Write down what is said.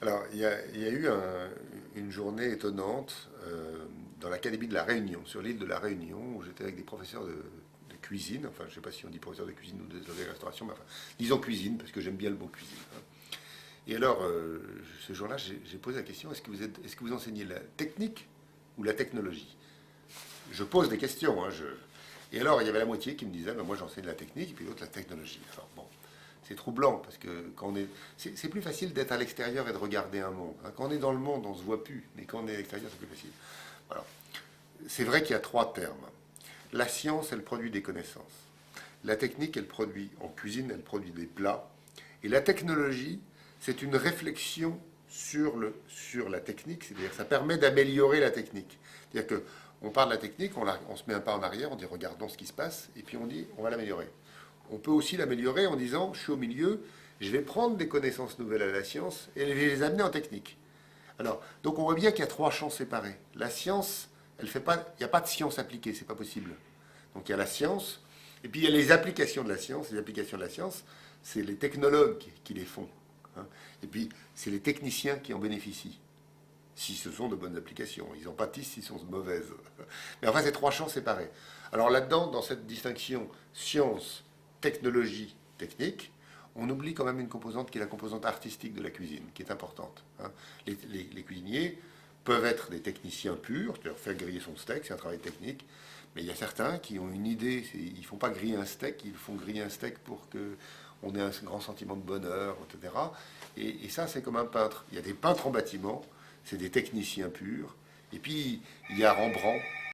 Alors, il y a eu une journée étonnante dans l'Académie de la Réunion, sur l'île de la Réunion, où j'étais avec des professeurs de cuisine. Enfin, je ne sais pas si on dit professeur de cuisine ou de restauration, mais enfin, disons cuisine, parce que j'aime bien le mot cuisine, hein. Et alors, ce jour-là, j'ai posé la question, est-ce que vous enseignez la technique ou la technologie? Je pose des questions, hein. Et alors, il y avait la moitié qui me disait, ben, moi j'enseigne la technique, et puis l'autre la technologie. Alors, bon, c'est troublant, parce que quand on est. C'est plus facile d'être à l'extérieur et de regarder un monde, hein. Quand on est dans le monde, on ne se voit plus, mais quand on est à l'extérieur, c'est plus facile. Voilà. C'est vrai qu'il y a trois termes. La science, elle produit des connaissances. La technique, elle produit, en cuisine, elle produit des plats. Et la technologie, c'est une réflexion sur la technique, c'est-à-dire que ça permet d'améliorer la technique. C'est-à-dire qu'on part de la technique, on se met un pas en arrière, on dit regardons ce qui se passe, et puis on dit on va l'améliorer. On peut aussi l'améliorer en disant je suis au milieu, je vais prendre des connaissances nouvelles à la science et je vais les amener en technique. Alors, donc on voit bien qu'il y a trois champs séparés. La science, elle fait pas, il n'y a pas de science appliquée, c'est pas possible. Donc il y a la science, et puis il y a les applications de la science. Les applications de la science, c'est les technologues qui les font, hein. Et puis c'est les techniciens qui en bénéficient, si ce sont de bonnes applications. Ils en pâtissent s'ils sont mauvaises. Mais enfin, c'est trois champs séparés. Alors là-dedans, dans cette distinction science, technologie, technique, on oublie quand même une composante qui est la composante artistique de la cuisine, qui est importante, hein. Les cuisiniers peuvent être des techniciens purs, c'est-à-dire faire griller son steak, c'est un travail technique, mais il y a certains qui ont une idée, ils ne font pas griller un steak, ils font griller un steak pour que on ait un grand sentiment de bonheur, etc. Et ça, c'est comme un peintre. Il y a des peintres en bâtiment, c'est des techniciens purs, et puis il y a Rembrandt,